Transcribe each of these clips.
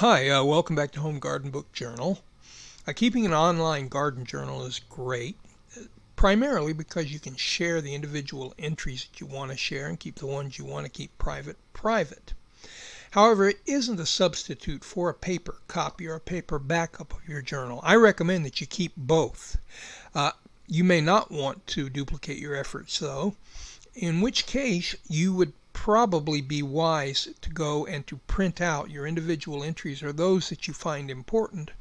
Hi, welcome back to Home Garden Book Journal. Keeping an online garden journal is great, primarily because you can share the individual entries that you want to share and keep the ones you want to keep private. However, it isn't a substitute for a paper copy or a paper backup of your journal. I recommend that you keep both. You may not want to duplicate your efforts, though, in which case you would probably be wise to go and to print out your individual entries or those that you find important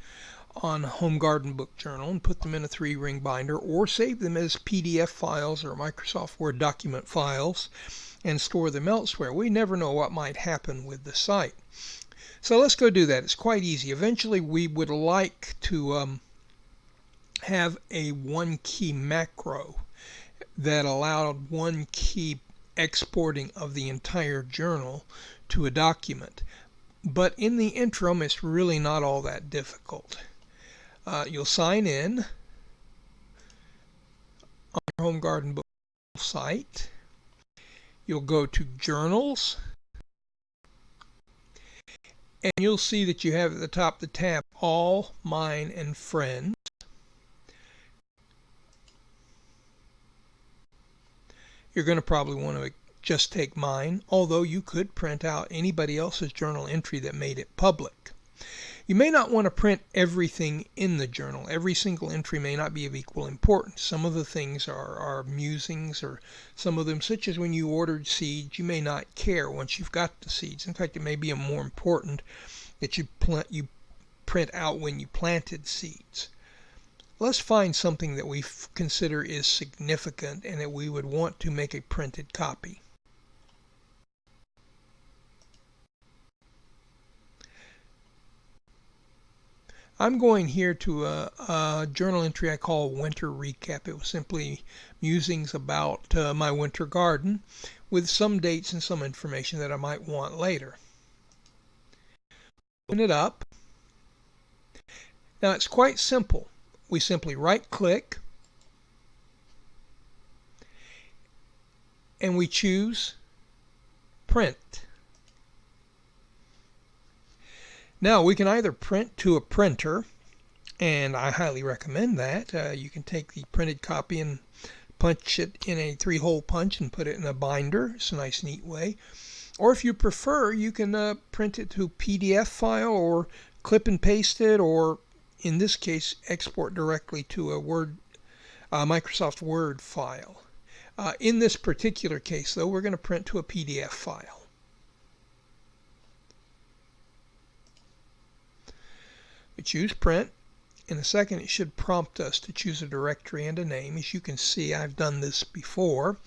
on Home Garden Book Journal and put them in a 3-ring binder, or save them as PDF files or Microsoft Word document files and store them elsewhere. We never know what might happen with the site. So let's go do that. It's quite easy. Eventually we would like to have a one key macro that allowed one key exporting of the entire journal to a document. But in the interim, it's really not all that difficult. You'll sign in on your Home Garden Book site. You'll go to Journals, and you'll see that you have at the top the tab All, Mine, and Friends. You're going to probably want to just take mine, although you could print out anybody else's journal entry that made it public. You may not want to print everything in the journal. Every single entry may not be of equal importance. Some of the things are musings, or some of them, such as when you ordered seeds, you may not care once you've got the seeds. In fact, it may be more important that you print out when you planted seeds. Let's find something that we consider is significant and that we would want to make a printed copy. I'm going here to a journal entry I call Winter Recap. It was simply musings about my winter garden with some dates and some information that I might want later. Open it up. Now it's quite simple. We simply right-click and we choose Print. Now we can either print to a printer, and I highly recommend that. You can take the printed copy and punch it in a 3-hole punch and put it in a binder. It's a nice, neat way. Or if you prefer, you can print it to PDF file, or clip and paste it, or in this case, export directly to a Microsoft Word file. In this particular case, though, we're going to print to a PDF file. We choose Print. In a second, it should prompt us to choose a directory and a name. As you can see, I've done this before,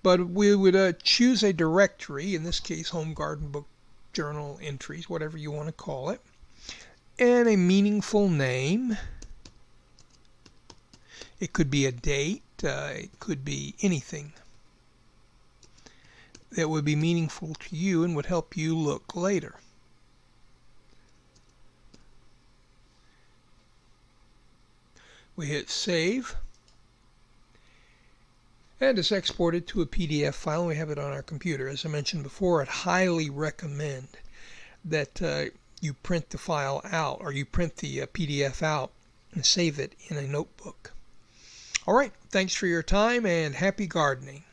but we would choose a directory, in this case, Home Garden Book Journal Entries, whatever you want to call it, and a meaningful name. It could be a date, it could be anything that would be meaningful to you and would help you look later. We hit Save, and it's exported to a PDF file, and we have it on our computer. As I mentioned before, I'd highly recommend that you print the file out, or you print the PDF out and save it in a notebook. All right, thanks for your time and happy gardening.